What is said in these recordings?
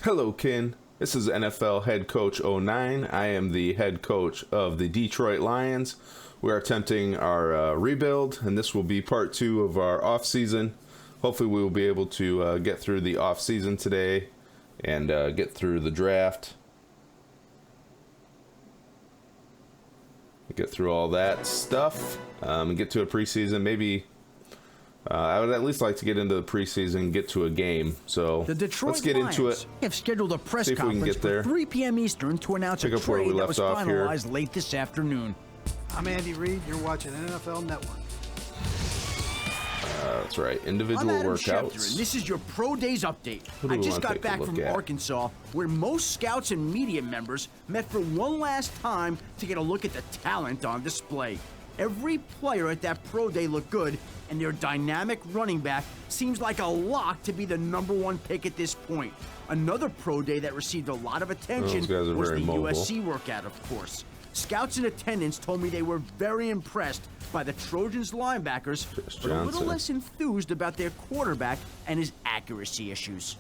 Hello, Ken. This is NFL head coach 09. I am the head coach of the Detroit Lions. We are attempting our rebuild, and this will be part 2 of our offseason. Hopefully we will be able to get through the offseason today and get through the draft. Get through all that stuff and get to a preseason. Maybe I would at least like to get into the preseason and get to a game. So let's get into it. Have scheduled a press conference for 3 p.m. Eastern to announce a trade that was finalized late this afternoon. I'm Andy Reid. You're watching NFL Network. That's right. Individual I'm Adam workouts. Schefter, and this is your Pro Days update. I just got back from Arkansas, where most scouts and media members met for one last time to get a look at the talent on display. Every player at that Pro Day looked good, and their dynamic running back seems like a lock to be the #1 pick at this point. Another Pro Day that received a lot of attention was the USC workout, of course. Scouts in attendance told me they were very impressed by the Trojans linebackers, but a little less enthused about their quarterback and his accuracy issues.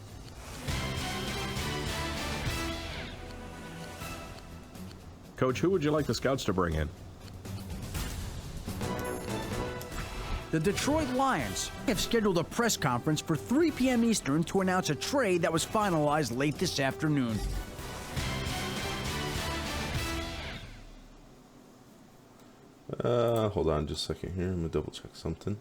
Coach, who would you like the scouts to bring in? The Detroit Lions have scheduled a press conference for 3 p.m. Eastern to announce a trade that was finalized late this afternoon. Hold on just a second here. I'm gonna double check something.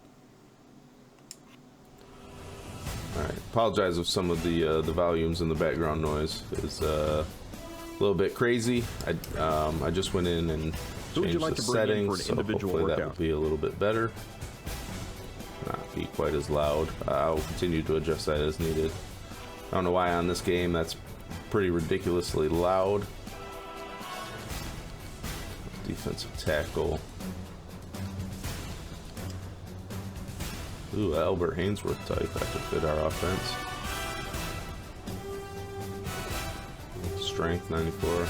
Alright, apologize if some of the volumes and the background noise is a little bit crazy. I just went in and changed the settings, so hopefully that will be a little bit better. Not be quite as loud. I'll continue to adjust that as needed. I don't know why on this game that's pretty ridiculously loud. Defensive tackle. Ooh, Albert Hainsworth type. That could fit our offense. Strength 94.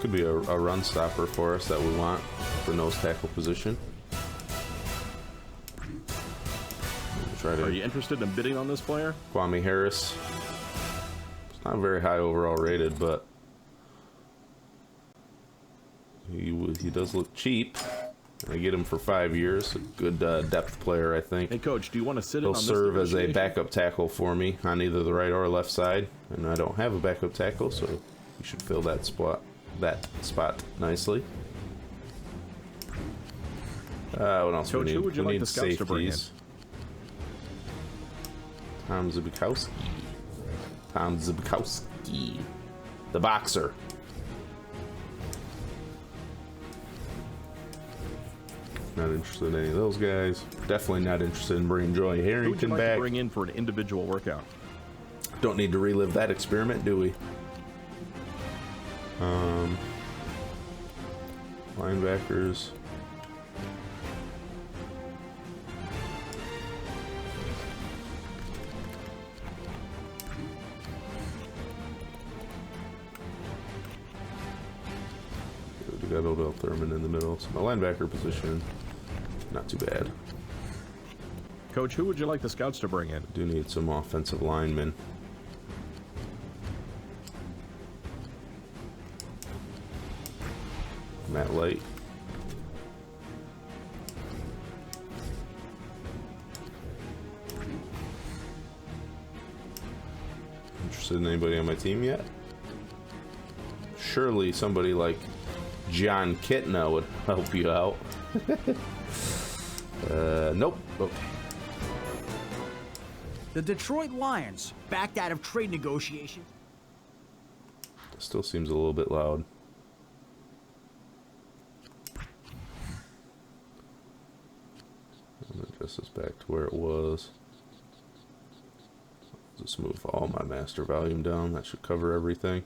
Could be a run stopper for us that we want. The nose tackle position. Are you interested in bidding on this player? Kwame Harris. It's not very high overall rated, but he does look cheap. I get him for 5 years. A good depth player, I think. Hey, Coach, do you want to sit in on this? He'll serve as a backup tackle for me on either the right or left side, and I don't have a backup tackle, so he should fill that spot nicely. What else Coach, we need? Who would you like the scouts to bring in? Tom Zbikowski. The boxer. Not interested in any of those guys. Definitely not interested in bringing Joy Harrington back. Who would you like to bring in for an individual workout? Don't need to relive that experiment, do we? Linebackers. We got Odell Thurman in the middle. So my linebacker position, not too bad. Coach, who would you like the scouts to bring in? Do need some offensive linemen. Matt Light. Interested in anybody on my team yet? Surely somebody like John Kitna would help you out. Nope. Okay. The Detroit Lions backed out of trade negotiations. Still seems a little bit loud. I'm gonna adjust this back to where it was. Just move all my master volume down. That should cover everything.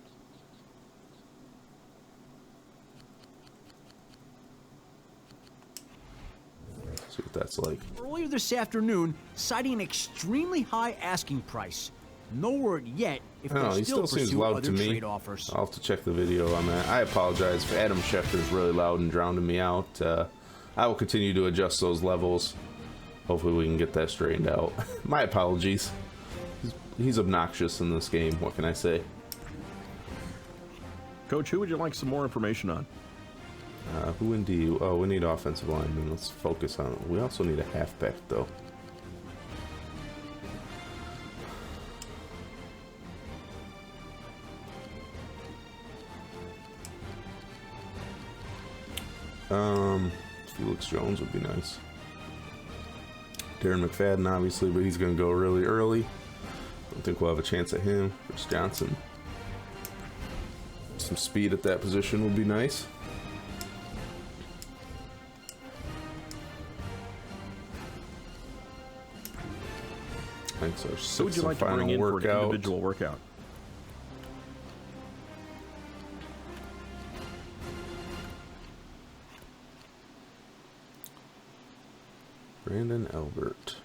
See what that's like. Earlier this afternoon, citing an extremely high asking price. No word yet if they still pursue other trade offers. I'll have to check the video on that. I apologize if Adam Schefter's really loud and drowning me out. I will continue to adjust those levels. Hopefully we can get that straightened out. My apologies. he's obnoxious in this game. What can I say? Coach, who would you like some more information on? Who indeed? Oh, we need offensive linemen. Let's focus on it. We also need a halfback, though. Felix Jones would be nice. Darren McFadden, obviously, but he's going to go really early. Don't think we'll have a chance at him. Chris Johnson. Some speed at that position would be nice. Thanks. Our Who would you like to bring in for an individual workout? Brandon Albert.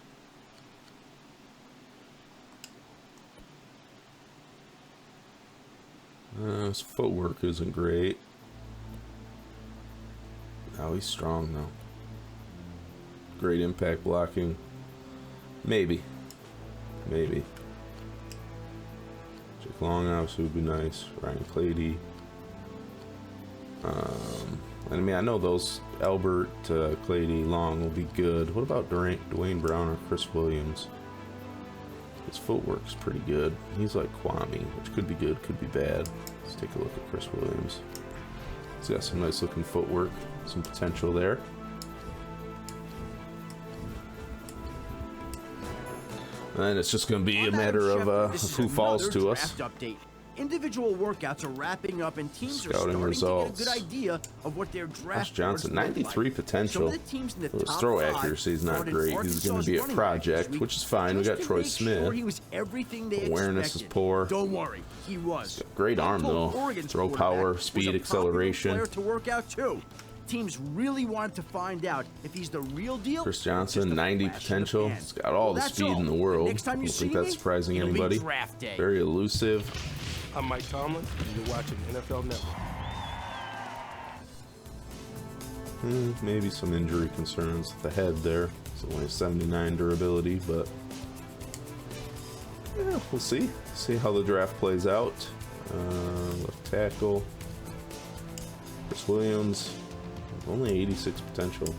His footwork isn't great. Oh, he's strong though. Great impact blocking. Maybe. Maybe. Jake Long obviously would be nice. Ryan Clady. I mean, I know those Albert, Clady, Long will be good. What about Dwayne Brown or Chris Williams? His footwork's pretty good. He's like Kwame, which could be good, could be bad. Let's take a look at Chris Williams. He's got some nice looking footwork, some potential there. And it's just going to be a matter of who falls to us. Update. Individual workouts are wrapping up, and teams Scouting are starting results. to get a good idea of what their draft. Josh Johnson, 93 potential. His throw accuracy is not great. He's going to be a project, which is fine. We got Troy Smith. He was everything they Awareness is poor. Don't worry, he was. Great arm though. Throw power, speed, acceleration. Player to work out too. Teams really wanted to find out if he's the real deal. Chris Johnson, 90 potential. He's got all the speed in the world. I don't think that's surprising anybody. Very elusive. I'm Mike Tomlin, and you're watching NFL Network. Maybe some injury concerns at the head there. It's only 79 durability, but yeah, we'll see. See how the draft plays out. Left tackle. Chris Williams, only 86 potential.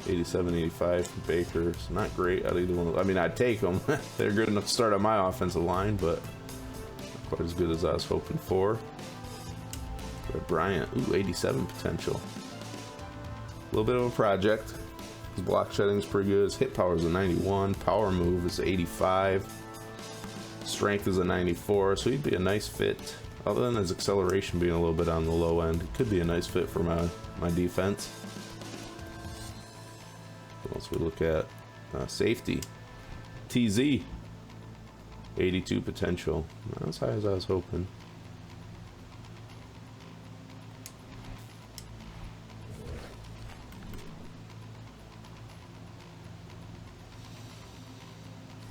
87, 85 for Baker. It's not great out of either one. I mean, I'd take them. They're good enough to start on my offensive line, but quite as good as I was hoping for. Brett Bryant, ooh, 87 potential. A little bit of a project. His block shedding is pretty good. His hit power is a 91. Power move is 85. Strength is a 94. So he'd be a nice fit. Other than his acceleration being a little bit on the low end, it could be a nice fit for my defense. What else we look at? Safety. TZ. 82 potential. Not as high as I was hoping.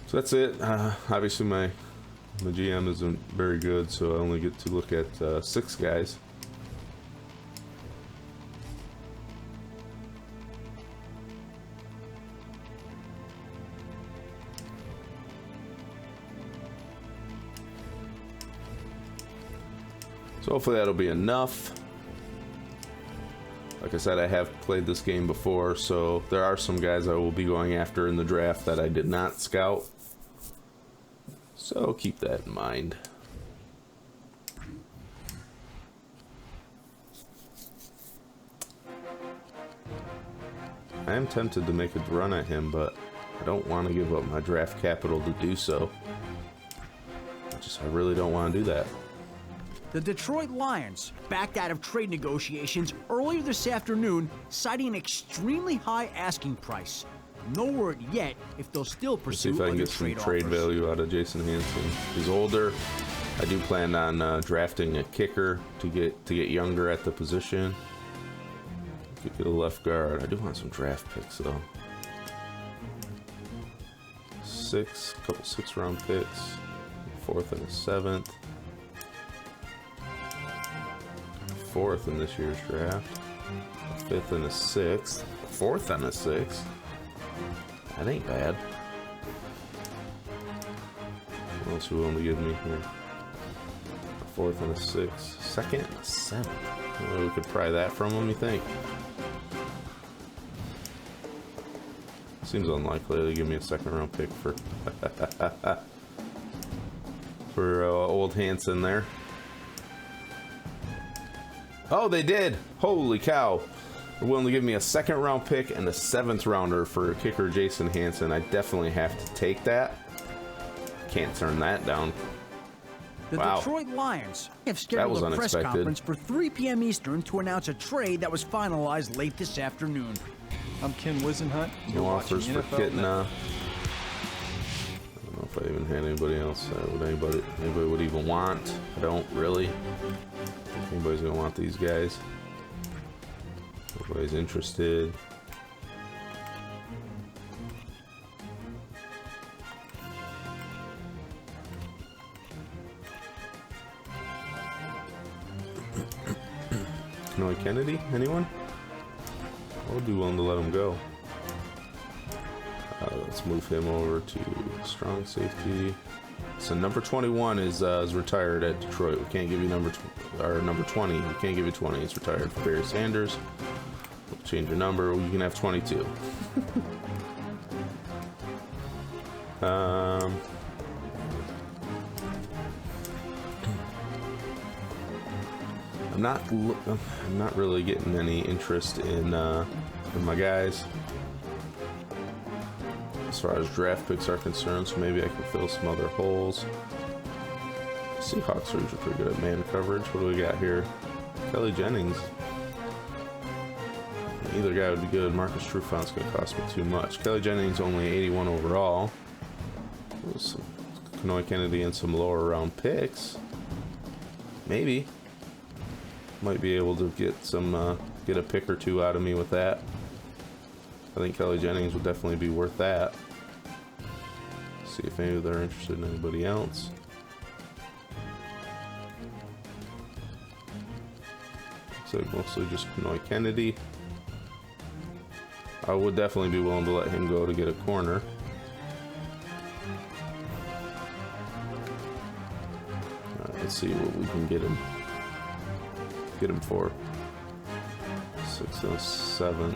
So that's it. Obviously my GM isn't very good, so I only get to look at 6 guys. So hopefully that'll be enough. Like I said, I have played this game before, so there are some guys I will be going after in the draft that I did not scout. So keep that in mind. I am tempted to make a run at him, but I don't want to give up my draft capital to do so. I really don't want to do that. The Detroit Lions backed out of trade negotiations earlier this afternoon, citing an extremely high asking price. No word yet if they'll still pursue see if I can get some trade value out of Jason Hanson. He's older. I do plan on drafting a kicker to get younger at the position. Could get a left guard. I do want some draft picks though. Couple 6-round picks. 4th and a 7th. 4th in this year's draft. 5th and a 6th. 4th and a 6th. That ain't bad. What else are you willing to give me here? A 4th and a 6th. 2nd, 7th. Well, we could pry that from him, you think? Seems unlikely to give me a 2nd round pick for for old Hansen there. Oh, they did! Holy cow! They're willing to give me a 2nd round pick and a 7th rounder for kicker Jason Hansen. I definitely have to take that. Can't turn that down. The Detroit Lions have scheduled a press conference for 3 p.m. Eastern to announce a trade that was finalized late this afternoon. I'm Ken Wisenhunt. No offers for Kitna. I don't know if I even had anybody else. Would anybody would even want? I don't really. If anybody's gonna want these guys. Nobody's interested. Noah Kennedy? Anyone? I would be willing to let him go. Let's move him over to strong safety. So number 21 is retired at Detroit. We can't give you number 20. We can't give you 20. It's retired for Barry Sanders. We'll change your number. You can have 22. I'm not really getting any interest in my guys as far as draft picks are concerned, so maybe I can fill some other holes. Seahawks are usually pretty good at man coverage. What do we got here? Kelly Jennings. Either guy would be good. Marcus Trufant's going to cost me too much. Kelly Jennings only 81 overall. Some Kenoy Kennedy and some lower round picks. Maybe. Might be able to get some get a pick or two out of me with that. I think Kelly Jennings would definitely be worth that. See if any of them are interested in anybody else. Looks like mostly just Kenoy Kennedy. I would definitely be willing to let him go to get a corner. Let's see what we can get him. Get him for 6th and 7th.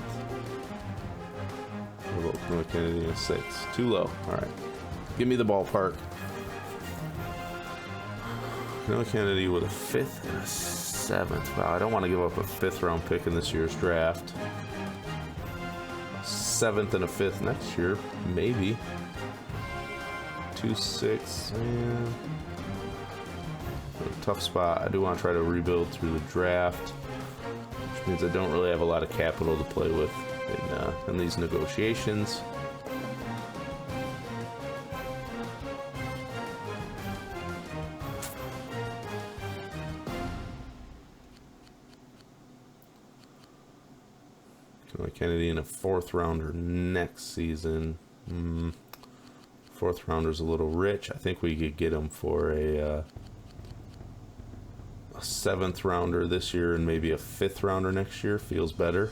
What about Kenoy Kennedy and a 6th? Too low. All right, give me the ballpark. Kenoy Kennedy with a 5th and a 7th. Wow, I don't want to give up a 5th round pick in this year's draft. 7th and a 5th next year, maybe. 2 6th, man. Tough spot. I do want to try to rebuild through the draft, which means I don't really have a lot of capital to play with in these negotiations. Kennedy in a 4th rounder next season. 4th rounder's a little rich. I think we could get him for a 7th rounder this year and maybe a 5th rounder next year. Feels better.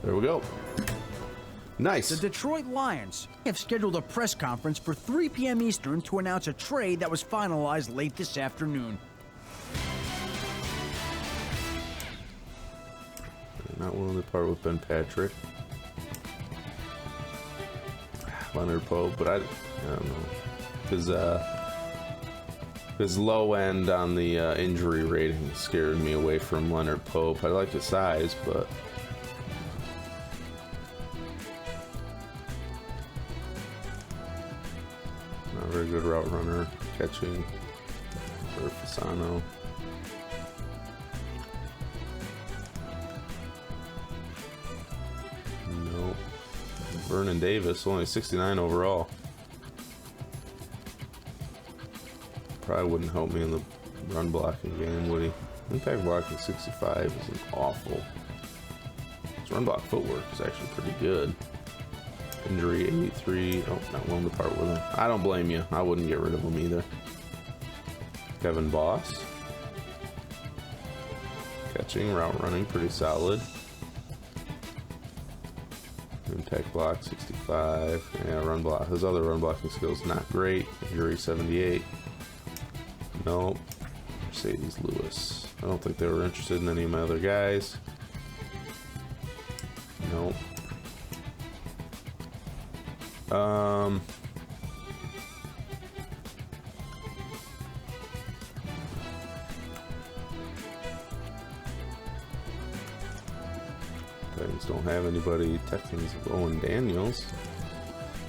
There we go. Nice. The Detroit Lions have scheduled a press conference for 3 p.m. Eastern to announce a trade that was finalized late this afternoon. Not willing to part with Ben Patrick. Leonard Pope, but I don't know. His low end on the injury rating scared me away from Leonard Pope. I like his size, but not a very good route runner. Catching for Fasano. No. Vernon Davis, only 69 overall. Probably wouldn't help me in the run blocking game, would he? Impact blocking 65 isn't awful. His run block footwork is actually pretty good. Injury 83. Oh, not willing to part with him. I don't blame you. I wouldn't get rid of him either. Kevin Boss. Catching, route running, pretty solid. Impact block 65. Yeah, run block. His other run blocking skills not great. Injury 78. Nope. Mercedes Lewis. I don't think they were interested in any of my other guys. Nope. Titans don't have anybody. Texans have Owen Daniels.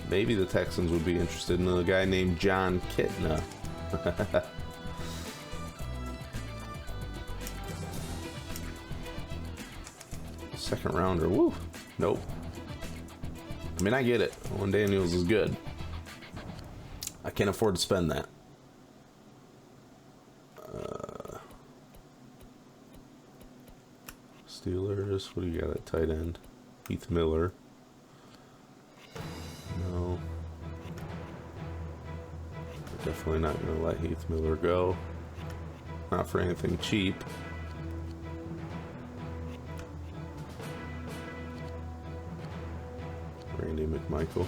Maybe the Texans would be interested in a guy named John Kitna. Second rounder. Woo. Nope. I mean, I get it. Owen Daniels is good. I can't afford to spend that. Steelers. What do you got at tight end? Heath Miller. No. We're definitely not going to let Heath Miller go. Not for anything cheap. Randy McMichael.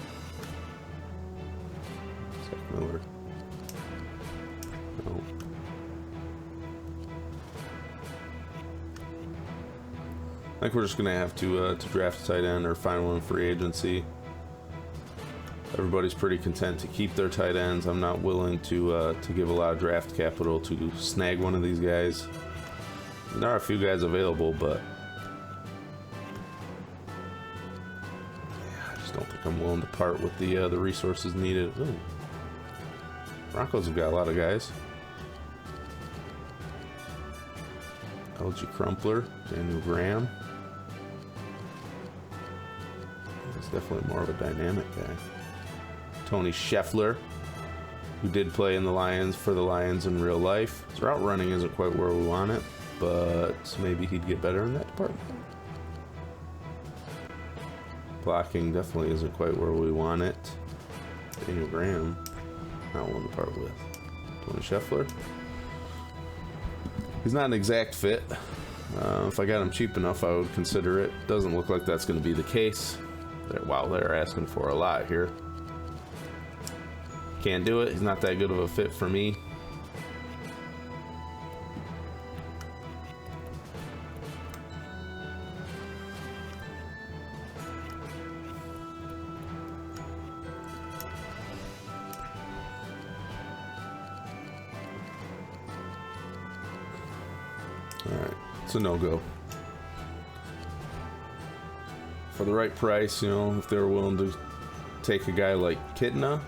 Zach Miller. No. I think we're just gonna have to draft a tight end or find one in free agency. Everybody's pretty content to keep their tight ends. I'm not willing to give a lot of draft capital to snag one of these guys. There are a few guys available, but yeah, I just don't think I'm willing to part with the resources needed. Ooh. Broncos have got a lot of guys. LG Crumpler, Daniel Graham. He's definitely more of a dynamic guy. Tony Scheffler, who did play in the Lions for the Lions in real life. His route running isn't quite where we want it, but maybe he'd get better in that department. Blocking definitely isn't quite where we want it. Daniel Graham, not one to part with. Tony Scheffler. He's not an exact fit. If I got him cheap enough, I would consider it. Doesn't look like that's going to be the case. Wow, they're asking for a lot here. Can't do it. He's not that good of a fit for me. Alright, it's a no-go. For the right price, you know, if they were willing to take a guy like Kitna.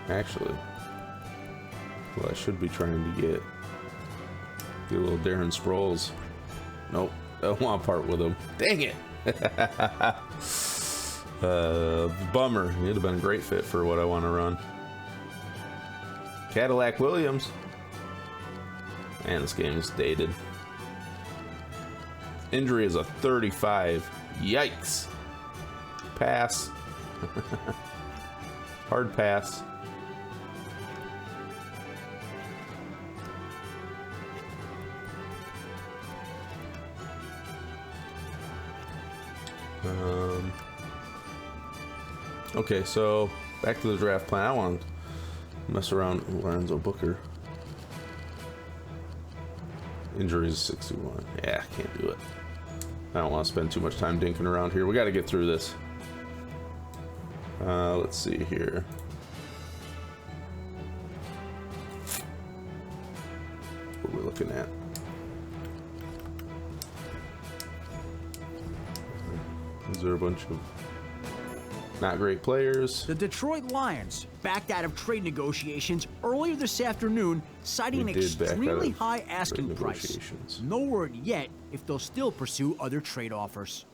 Actually, well, I should be trying to get a little Darren Sproles. Nope, I don't want to part with him. Dang it! Bummer. He'd have been a great fit for what I want to run. Cadillac Williams. Man, this game is dated. Injury is a 35. Yikes. Pass. Hard pass. Okay, so back to the draft plan. I want to mess around with Lorenzo Booker. Injuries 61. Yeah, can't do it. I don't want to spend too much time dinking around here. We got to get through this. Let's see here. What are we looking at? Is there a bunch of not great players? The Detroit Lions backed out of trade negotiations earlier this afternoon, citing an extremely high asking price. No word yet if they'll still pursue other trade offers.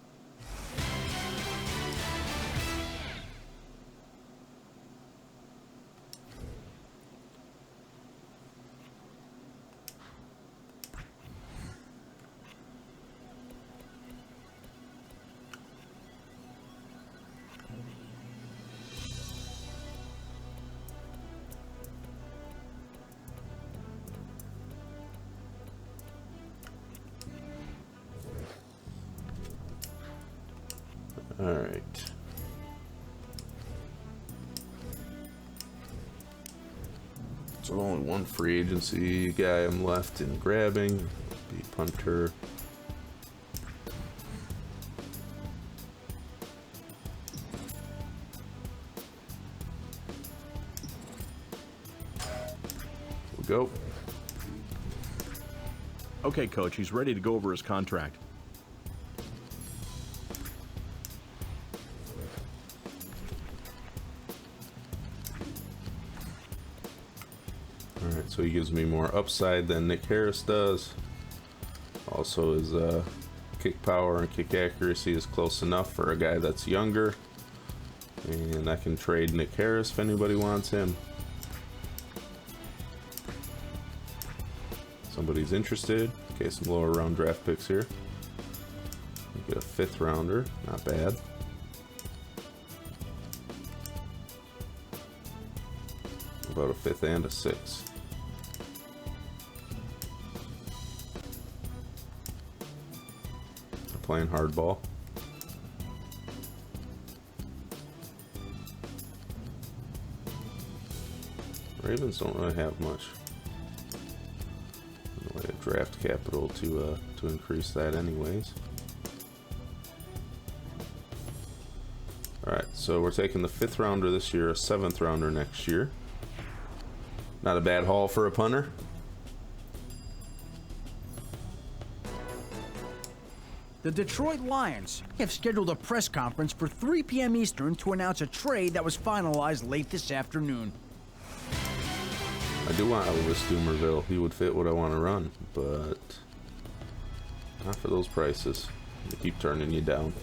All right. So only one free agency guy I'm left in grabbing. Be punter. We'll go. Okay, coach, he's ready to go over his contract. Alright, so he gives me more upside than Nick Harris does. Also his kick power and kick accuracy is close enough for a guy that's younger. And I can trade Nick Harris if anybody wants him. Somebody's interested. Okay, some lower round draft picks here. Get a 5th rounder, not bad. About a 5th and a 6th. They're playing hardball. Ravens don't really have much in the way of draft capital to increase that anyways. Alright, so we're taking the 5th rounder this year, a 7th rounder next year. Not a bad haul for a punter. The Detroit Lions have scheduled a press conference for 3 p.m. Eastern to announce a trade that was finalized late this afternoon. I do want Elvis Dumerville. He would fit what I want to run, but not for those prices. They keep turning you down.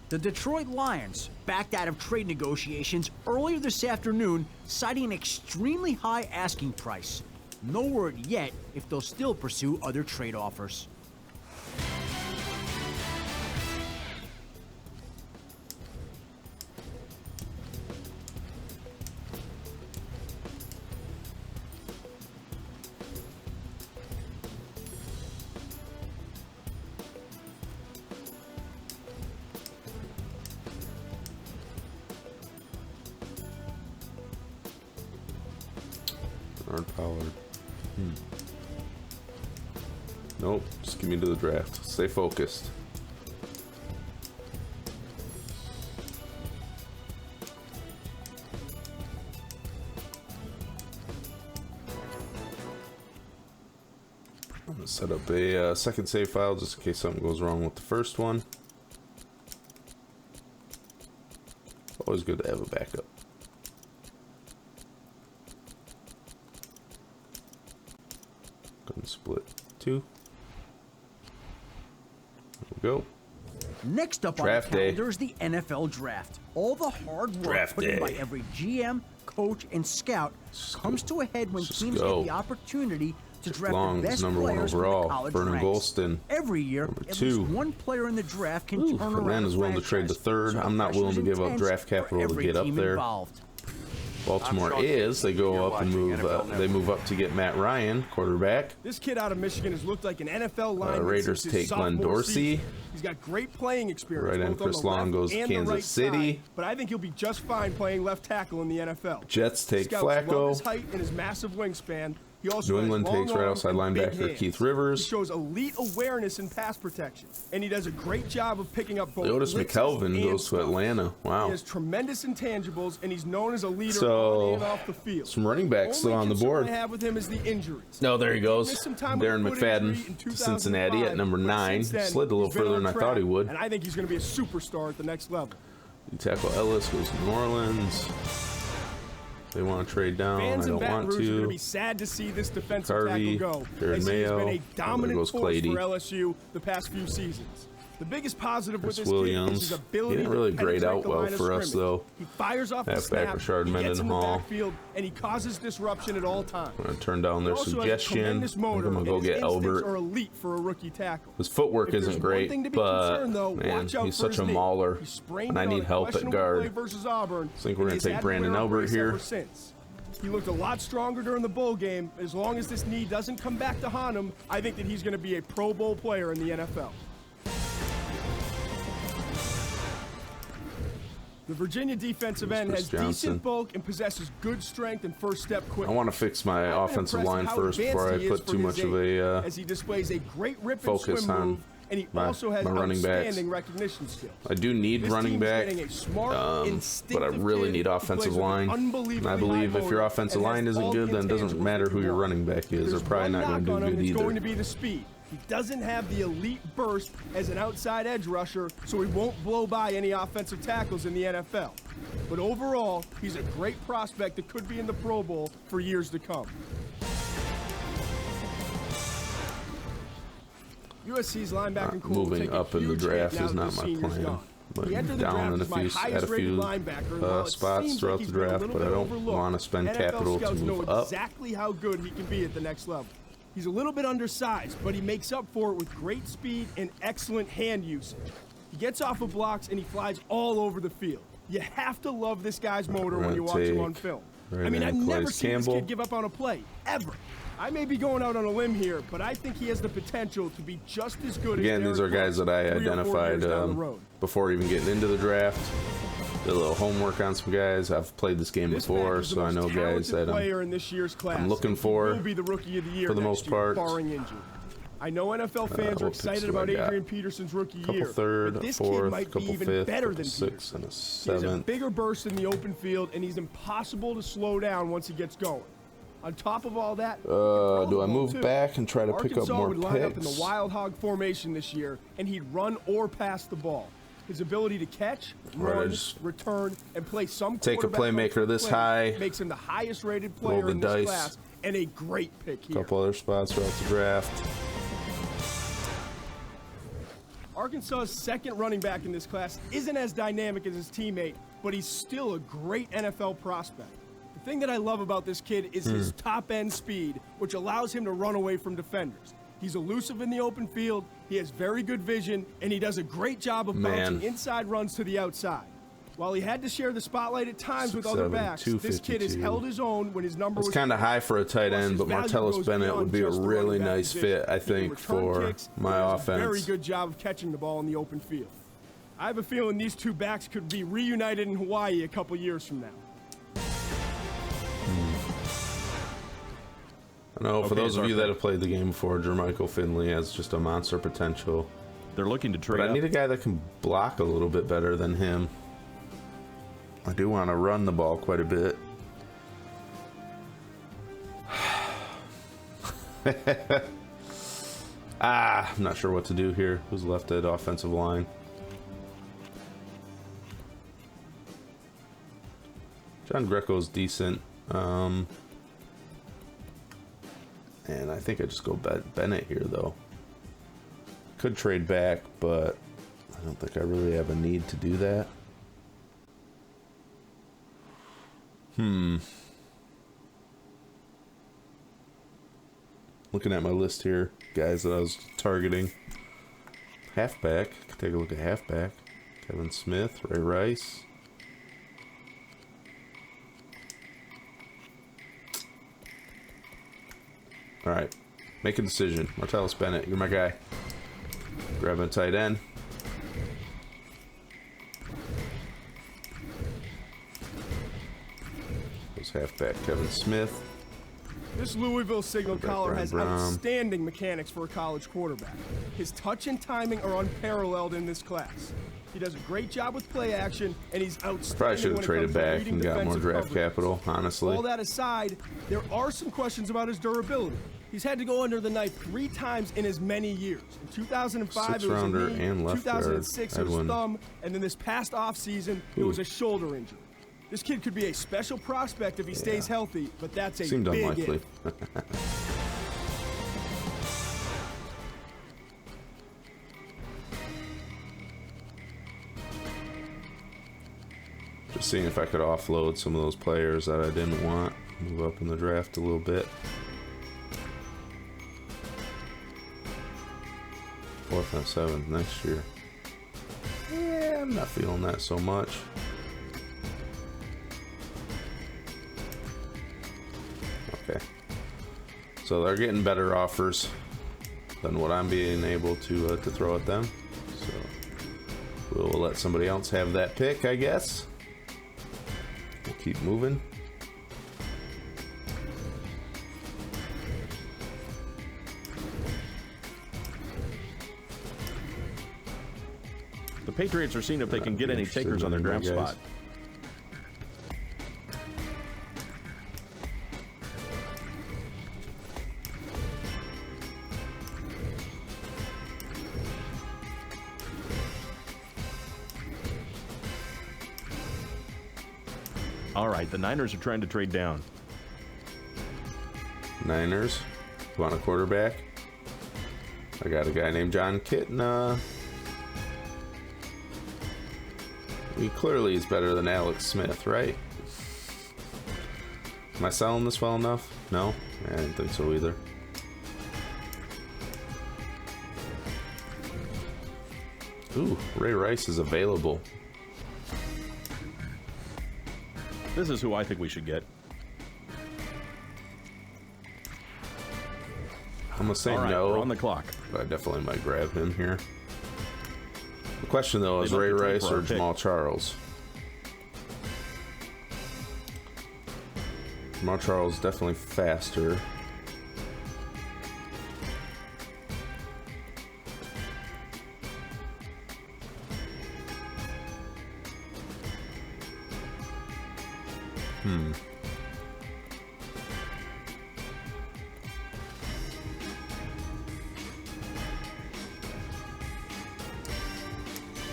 The Detroit Lions backed out of trade negotiations earlier this afternoon, citing an extremely high asking price. No word yet if they'll still pursue other trade offers. Powered. Nope, just give me to the draft. Stay focused. I'm gonna set up a second save file just in case something goes wrong with the first one. Always good to have a backup. Split 2. There we go. Next up Draft on the calendar is the NFL Draft. All the hard work put in by every GM, coach, and scout comes to a head when teams get the opportunity to draft the best players from the college ranks. Every year, at least one player in the draft can turn around. Atlanta's willing to trade the 3rd. I'm not willing to give up draft capital to get up there. Baltimore is. They go up and move. They move up to get Matt Ryan, quarterback. This kid out of Michigan has looked like an NFL lineman. Raiders take Glenn Dorsey. He's got great playing experience. Right end Chris Long goes to Kansas City. But I think he'll be just fine playing left tackle in the NFL. Jets take Scouts Flacco. love his height and his massive wingspan. He also New England takes right outside linebacker Keith Rivers. He shows elite awareness in pass protection, and he does a great job of picking up both. Leotis McKelvin goes to Atlanta. Wow. He has tremendous intangibles, and he's known as a leader on and off the field. Some running backs still on the board. I have with him is the injuries. No, there he goes. Darren McFadden to Cincinnati at number 9. Slid a little further than I thought he would. And I think he's going to be a superstar at the next level. Tackle Ellis goes to New Orleans. They want to trade down. Fans I don't in Baton want Rouge are going to. to be sad to see this defensive Harvey, tackle go. Jared As Mayo. He's been a dominant goes force Clady. for LSU the past few seasons. The biggest positive with this Williams. kid is his ability He didn't really to grade penetrate out the well line of for us, scrimmage. though. He fires off the Halfback snap, Rashard he gets in the Mendenhall. backfield, and he causes disruption at all times. I'm going to turn down their He also has a suggestion. I tremendous think I'm motor, going to go and get his instincts Albert. are elite for a rookie tackle. His footwork If there's isn't one great, thing to be but concerned, though, man, watch out he's for such his a knee. mauler, He sprained and I it on need a help at questionable play guard. versus Auburn, I think we're and going to he's take had Brandon to wear out Albert brace here. ever since. He looked a lot stronger during the bowl game. As long as this knee doesn't come back to haunt him, I think that he's going to be a Pro Bowl player in the NFL. The Virginia defensive end has decent bulk and possesses good strength and first step quickness. I want to fix my offensive line first before I put too much of a as he displays a great rip focus and swim on move, and he also has outstanding recognition skills. I do need running back, but I really need offensive line. And I believe if your offensive line isn't good, then it doesn't matter who your running back is. They're probably not going to do good either. It's going to be the speed. He doesn't have the elite burst as an outside edge rusher, so he won't blow by any offensive tackles in the NFL. But overall, he's a great prospect that could be in the Pro Bowl for years to come. USC's linebacking core moving up in the draft is not my plan. But down in a few, at a few spots throughout the draft, but I don't want to spend capital to move up. Exactly how good he can be at the next level. He's a little bit undersized, but he makes up for it with great speed and excellent hand usage. He gets off of blocks and he flies all over the field. You have to love this guy's motor when you watch him on film. I mean, I've never seen this kid give up on a play, ever. I may be going out on a limb here, but I think he has the potential to be just as good as Again, these are guys that I identified before even getting into the draft. Did a little homework on some guys. I've played this game before, so I know guys that I'm looking for the most part. I know NFL fans are excited about Adrian Peterson's rookie year. Third, but this fourth, kid might be even fifth, better than sixth, and a seventh. He has a bigger burst in the open field, and he's impossible to slow down once he gets going. On top of all that, do I move back and try to pick up more would picks? line up in the wild hog formation this year, and he'd run or pass the ball. His ability to catch, run, return, and play some take a playmaker this high, makes him the highest rated player in this class, and a great pick here. A couple other spots throughout the draft. Arkansas's second running back in this class isn't as dynamic as his teammate, but he's still a great NFL prospect. The thing that I love about this kid is his top-end speed, which allows him to run away from defenders. He's elusive in the open field, he has very good vision, and he does a great job of bouncing inside runs to the outside. While he had to share the spotlight at times with other backs, this kid has held his own when his number was kind of high for a tight end, but Martellus Bennett would be a really nice fit, I think, for my offense. Very good job of catching the ball in the open field. I have a feeling these two backs could be reunited in Hawaii a couple years from now. I know, for those of you that have played the game before, Jermichael Finley has just a monster potential. They're looking to trade But I need a guy that can block a little bit better than him. I do want to run the ball quite a bit. I'm not sure what to do here. Who's left at offensive line? John Greco's decent. And I think I just go Bennett here, though. Could trade back, but I don't think I really have a need to do that. Looking at my list here, guys that I was targeting. Halfback. Could take a look at halfback. Kevin Smith, Ray Rice. All right, make a decision. Martellus Bennett, you're my guy. Grabbing a tight end. Goes halfback Kevin Smith. This Louisville signal collar has outstanding mechanics for a college quarterback. His touch and timing are unparalleled in this class. He does a great job with play action, and he's outstanding. Probably should have traded back and got more draft capital, honestly. All that aside, there are some questions about his durability. He's had to go under the knife 3 times in as many years. In 2005, it was a knee, in 2006, it was thumb, and then this past offseason, it was a shoulder injury. This kid could be a special prospect if he stays healthy, but that's a Seemed big unlikely. if. Just seeing if I could offload some of those players that I didn't want. Move up in the draft a little bit. 4th and 7th next year. Yeah, I'm not feeling that so much. So they're getting better offers than what I'm being able to throw at them. So we'll let somebody else have that pick, I guess. We'll keep moving. The Patriots are seeing if they can get any takers on their draft spot. All right, the Niners are trying to trade down. Niners want a quarterback. I got a guy named John Kitna. He clearly is better than Alex Smith, right? Am I selling this well enough? No? I didn't think so either. Ooh, Ray Rice is available. This is who I think we should get. I'm gonna say all right, no. We're on the clock. But I definitely might grab him here. The question though is Ray Rice or Jamal Charles? Jamal Charles definitely faster.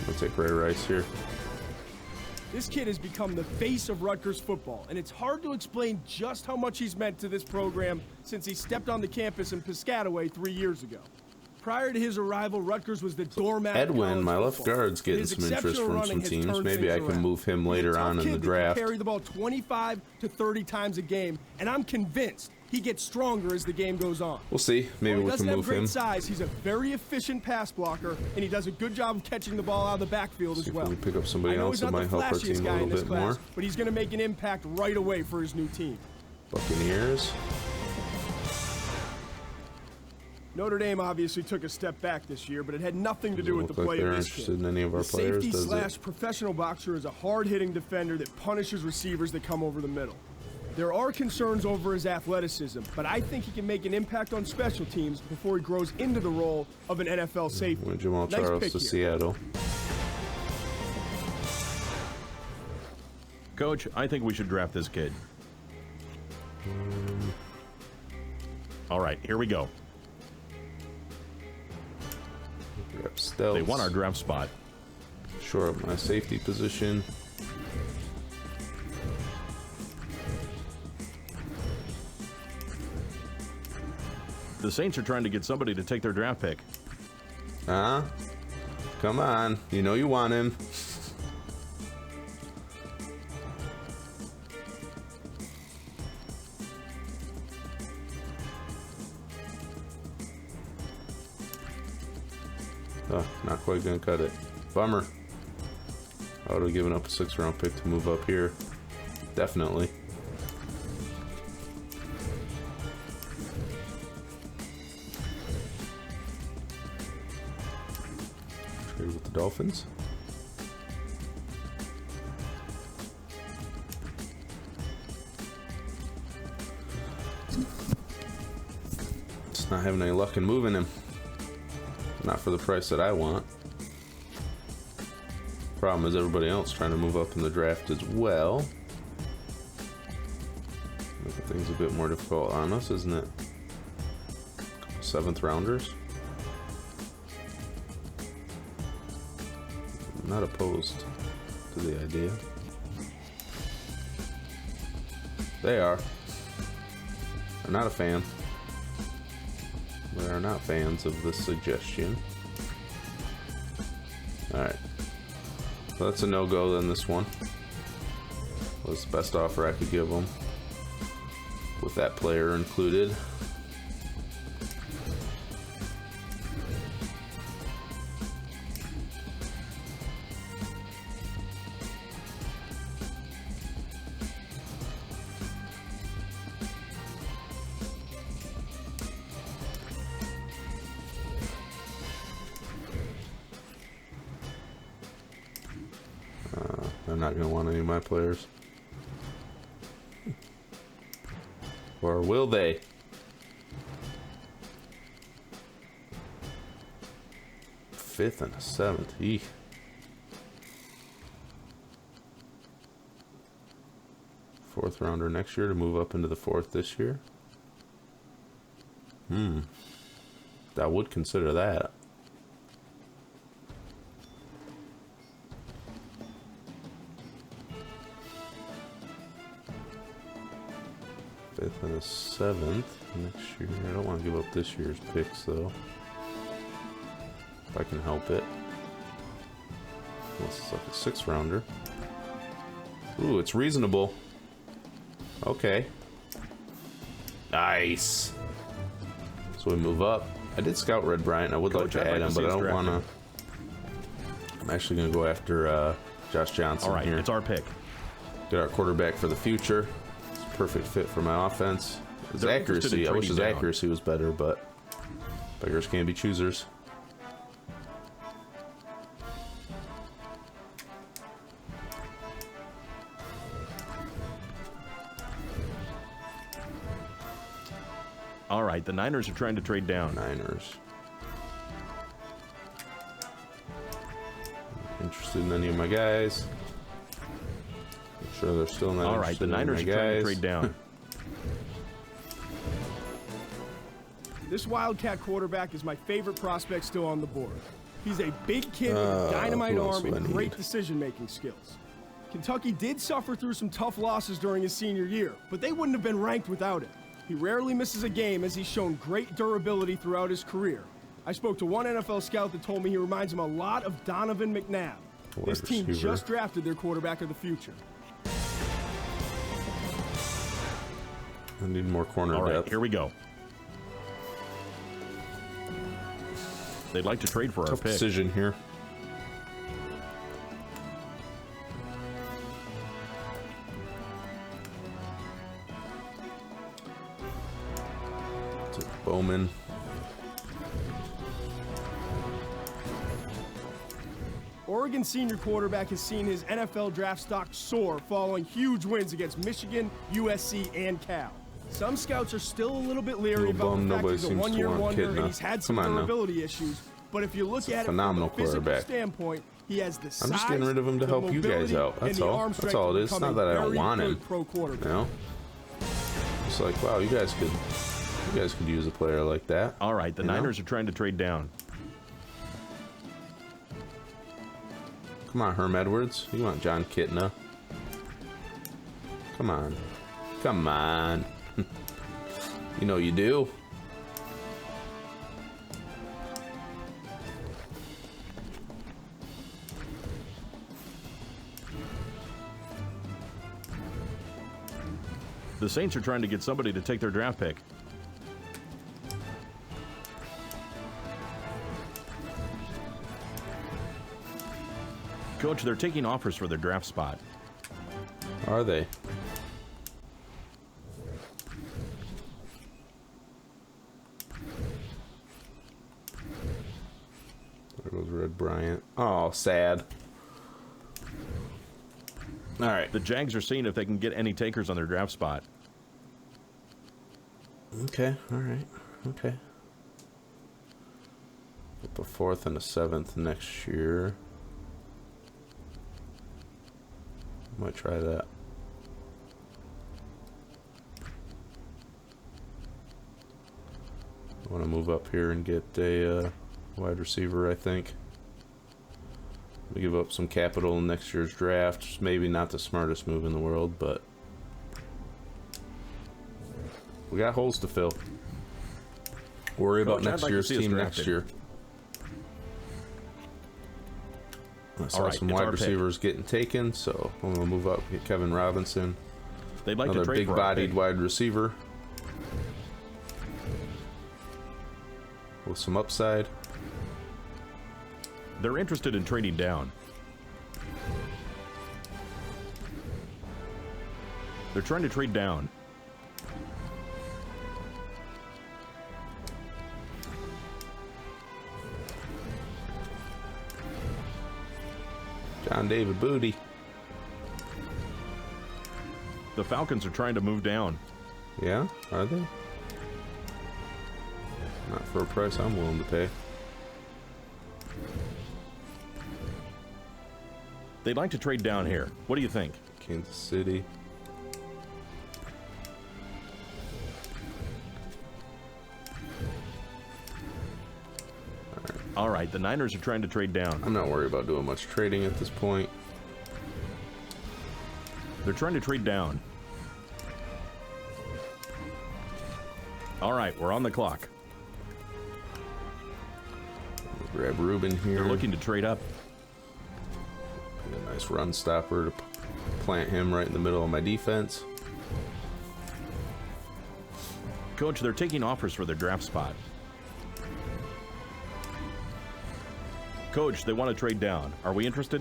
I'll take Ray Rice here. This kid has become the face of Rutgers football, and it's hard to explain just how much he's meant to this program since he stepped on the campus in Piscataway 3 years ago. Prior to his arrival, Rutgers was the doormat. Edwin, my left guard's getting some interest from some teams. Maybe I can move him later on in the draft. He carry the ball 25 to 30 times a game, and I'm convinced he gets stronger as the game goes on. We'll see. Maybe we can move him. He doesn't have great size. He's a very efficient pass blocker, and he does a good job of catching the ball out of the backfield as well. Can we pick up somebody else that might help our team a little bit more? But he's going to make an impact right away for his new team. Buccaneers. Notre Dame obviously took a step back this year, but it had nothing to do with the play of this kid. In any of our players, the safety/professional boxer is a hard-hitting defender that punishes receivers that come over the middle. There are concerns over his athleticism, but I think he can make an impact on special teams before he grows into the role of an NFL safety. With Jamal Charles to Seattle. Coach, I think we should draft this kid. All right, here we go. They want our draft spot. Shore up my safety position. The Saints are trying to get somebody to take their draft pick. Huh? Come on. You know you want him. Oh, not quite gonna cut it. Bummer. I would have given up a 6th-round pick to move up here. Definitely. Trade with the Dolphins. Just not having any luck in moving him. Not for the price that I want. Problem is everybody else trying to move up in the draft as well. Making things a bit more difficult on us, isn't it? 7th rounders. I'm not opposed to the idea. They are. I'm not a fan. We are not fans of this suggestion. Alright. So that's a no-go then, this one. Was the best offer I could give them. With that player included. not going to want any of my players. Or will they? Fifth and a seventh. Eek. Fourth rounder next year to move up into the fourth this year. I would consider that. Fifth and a seventh next year. I don't want to give up this year's picks though, if I can help it. This is like a sixth rounder. Ooh, it's reasonable. Okay. Nice. So we move up. I did scout Red Bryant. I would like to add him, but I don't want to. I'm actually going to go after Josh Johnson. All right, here. It's our pick. Get our quarterback for the future. It's a perfect fit for my offense. His accuracy, I wish his accuracy was better, but beggars can't be choosers. All right, the Niners are trying to trade down. Niners. Interested in any of my guys? I'm sure they're still not. All right, the Niners are trying to trade down. This Wildcat quarterback is my favorite prospect still on the board. He's a big kid with a dynamite arm and great decision-making skills. Kentucky did suffer through some tough losses during his senior year, but they wouldn't have been ranked without him. He rarely misses a game as he's shown great durability throughout his career. I spoke to one NFL scout that told me he reminds him a lot of Donovan McNabb. This team just drafted their quarterback of the future. I need more corner depth. All right, here we go. They'd like to trade for our pick. Decision here. Bowman. Oregon senior quarterback has seen his NFL draft stock soar following huge wins against Michigan, USC, and Cal. Some scouts are still a little bit leery about the fact he's a one-year wonder and he's had some durability issues. But if you look at it from a physical standpoint, he has the size. I'm just getting rid of him to help you guys out. That's all. That's all it is. It's not that I don't want him. You know? It's like, wow, you guys could use a player like that. All right, the Niners are trying to trade down. Come on, Herm Edwards. You want John Kitna? Come on. Come on. You know you do. The Saints are trying to get somebody to take their draft pick. Coach, they're taking offers for their draft spot. Are they? There goes Red Bryant. Oh, sad. All right. The Jags are seeing if they can get any takers on their draft spot. Okay, all right. Okay. Up a fourth and a seventh next year. Might try that. I want to move up here and get a wide receiver, I think. We give up some capital in next year's draft. Just maybe not the smartest move in the world, but we got holes to fill. Worry about next year's team next year. I saw some wide receivers getting taken, so I'm gonna move up, get Kevin Robinson. They'd like another to trade big-bodied wide receiver with some upside. They're interested in trading down. They're trying to trade down. John David Booty. The Falcons are trying to move down. Yeah? Are they? Not for a price I'm willing to pay. They'd like to trade down here. What do you think? Kansas City. All right, the Niners are trying to trade down. I'm not worried about doing much trading at this point. They're trying to trade down. All right, we're on the clock. Grab Ruben here. They're looking to trade up. A nice run stopper to plant him right in the middle of my defense. Coach, they're taking offers for their draft spot. Coach, they want to trade down. Are we interested?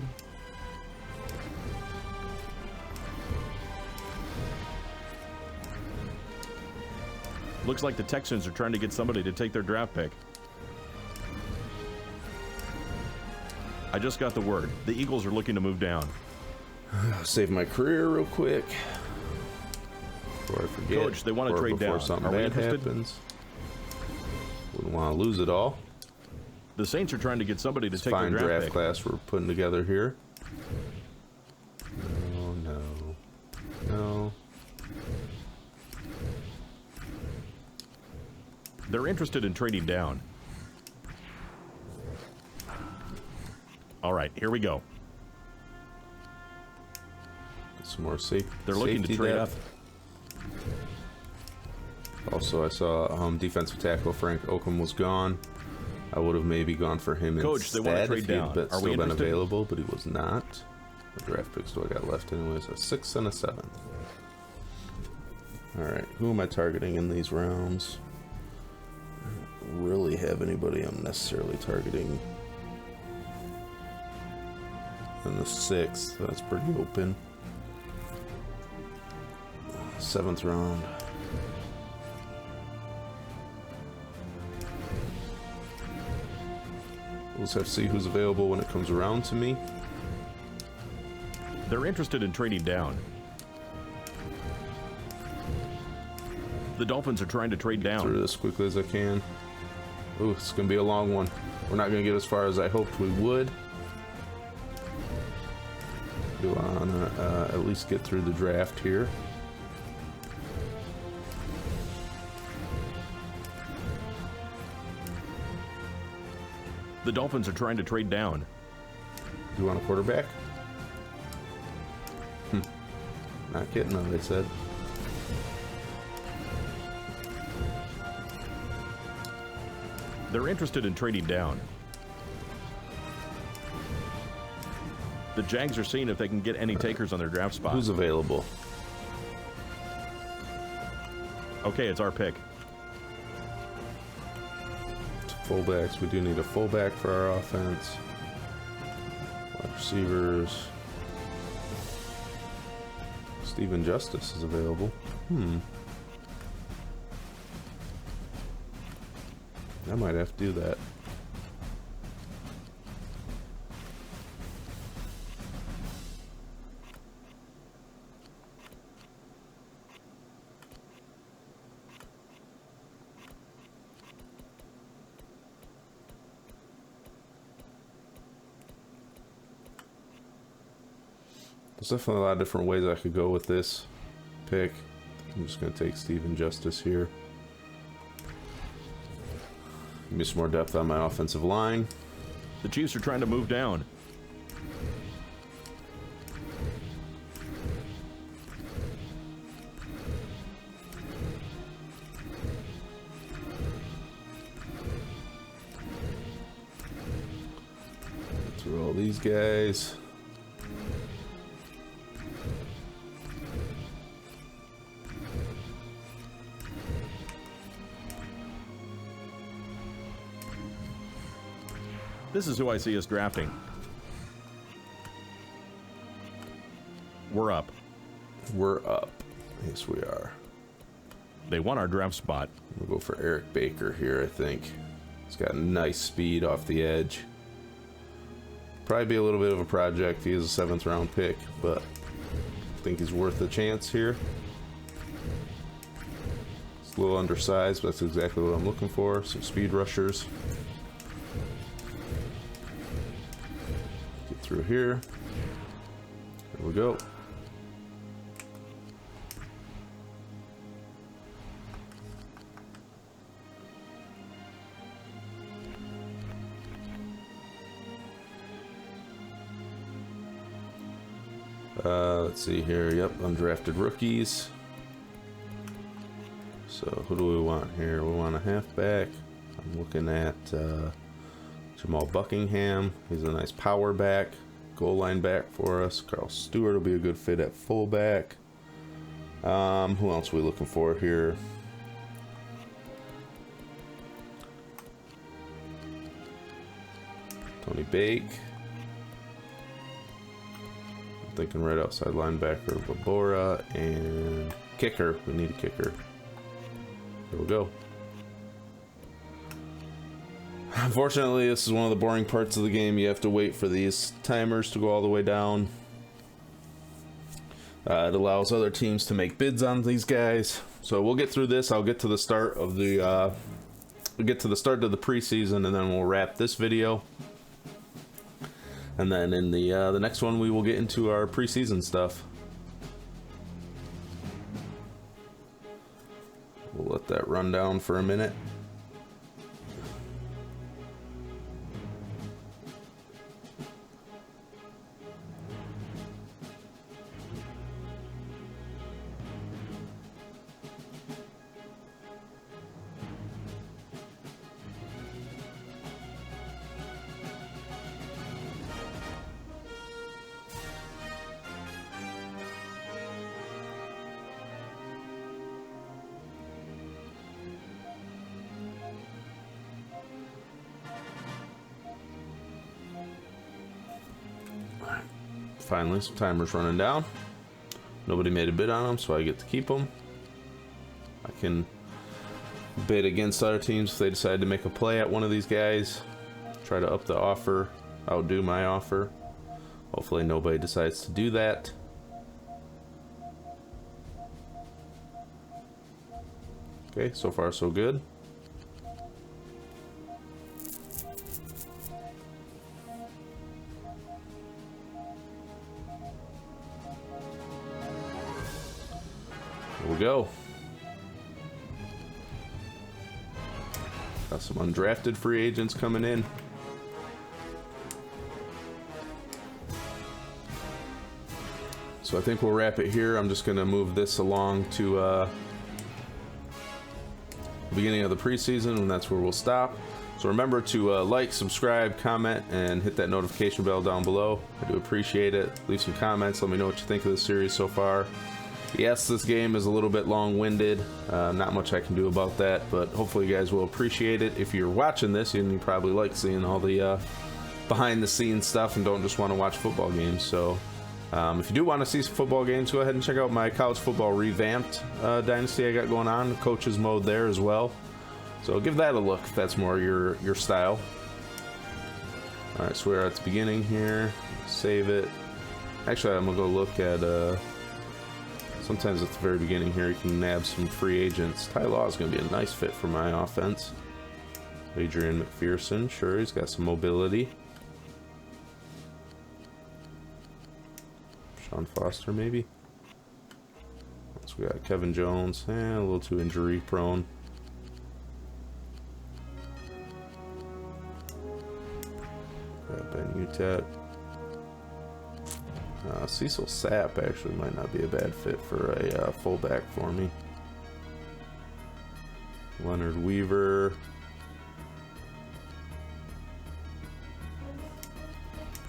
Looks like the Texans are trying to get somebody to take their draft pick. I just got the word. The Eagles are looking to move down. Save my career real quick before I forget. Coach, they want to trade down. Something Are we bad interested? happens. Wouldn't want to lose it all. The Saints are trying to get somebody to take Fine their draft draft pick. class we're putting together here. No, no, no. They're interested in trading down. All right, here we go. Get some more safe. They're looking to trade up. Also, I saw defensive tackle Frank Oakham was gone. I would have maybe gone for him Coach, instead they want to trade if he down. had Are we still been interested? available, but he was not. What draft picks do I got left anyways? A 6 and a 7. Alright, who am I targeting in these rounds? I don't really have anybody I'm necessarily targeting in the 6th. That's pretty open. 7th round. We'll just have to see who's available when it comes around to me. They're interested in trading down. The Dolphins are trying to trade down. Through this as quickly as I can. Ooh, it's going to be a long one. We're not going to get as far as I hoped we would. Do want to at least get through the draft here. The Dolphins are trying to trade down. Do you want a quarterback? Not getting them, they said. They're interested in trading down. The Jags are seeing if they can get any takers on their draft spot. Who's available? Okay, it's our pick. Fullbacks. We do need a fullback for our offense. Wide receivers. Steven Justice is available. I might have to do that. There's definitely a lot of different ways I could go with this pick. I'm just going to take Steven Justice here. Give me some more depth on my offensive line. The Chiefs are trying to move down. Through all these guys. This is who I see us drafting. We're up. We're up. Yes, we are. They want our draft spot. We'll go for Eric Baker here, I think. He's got nice speed off the edge. Probably be a little bit of a project. He is a 7th round pick, but think he's worth a chance here. It's a little undersized, but that's exactly what I'm looking for. Some speed rushers. Get through here. There we go. Let's see here. Yep, undrafted rookies. So who do we want here? We want a halfback. I'm looking at Jamal Buckingham. He's a nice power back, goal line back for us. Carl Stewart will be a good fit at fullback. Who else are we looking for here? Tony Bake. Thinking right outside linebacker, Babora, and kicker. We need a kicker. Here we go. Unfortunately, this is one of the boring parts of the game. You have to wait for these timers to go all the way down. It allows other teams to make bids on these guys. So we'll get through this. I'll get to the start of the preseason, and then we'll wrap this video. And then in the next one, we will get into our preseason stuff. We'll let that run down for a minute. Finally, some timers running down. Nobody made a bid on them, so I get to keep them. I can bid against other teams if they decide to make a play at one of these guys. Try to up the offer, outdo my offer. Hopefully nobody decides to do that. Okay, so far so good. Here we go. Got some undrafted free agents coming in. So I think we'll wrap it here. I'm just going to move this along to the beginning of the preseason, and that's where we'll stop. So remember to like, subscribe, comment, and hit that notification bell down below. I do appreciate it. Leave some comments. Let me know what you think of the series so far. Yes, this game is a little bit long-winded. Not much I can do about that, but hopefully you guys will appreciate it. If you're watching this, and you probably like seeing all the behind-the-scenes stuff and don't just want to watch football games. So if you do want to see some football games, go ahead and check out my college football revamped dynasty I got going on. Coaches mode there as well. So give that a look if that's more your style. All right, so we're at the beginning here. Save it. Actually, I'm gonna go look at. Sometimes at the very beginning here, you can nab some free agents. Ty Law is going to be a nice fit for my offense. Adrian McPherson, sure, he's got some mobility. Sean Foster, maybe. So we got Kevin Jones, a little too injury prone. Got Ben Utet. Cecil Sapp actually might not be a bad fit for a fullback for me. Leonard Weaver.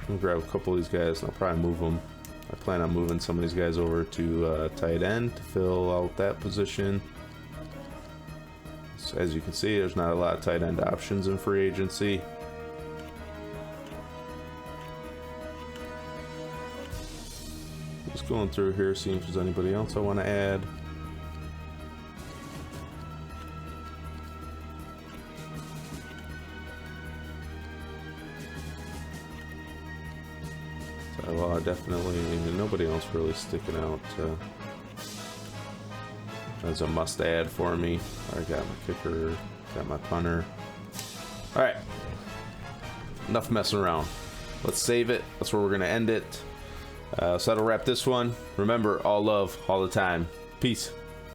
I'm gonna grab a couple of these guys and I'll probably move them. I plan on moving some of these guys over to tight end to fill out that position. So as you can see, there's not a lot of tight end options in free agency. Just going through here, seeing if there's anybody else I want to add. Well, I definitely, nobody else really sticking out as a must-add for me. I got my kicker, got my punter. All right, enough messing around. Let's save it. That's where we're gonna end it. So that'll wrap this one. Remember, all love, all the time. Peace.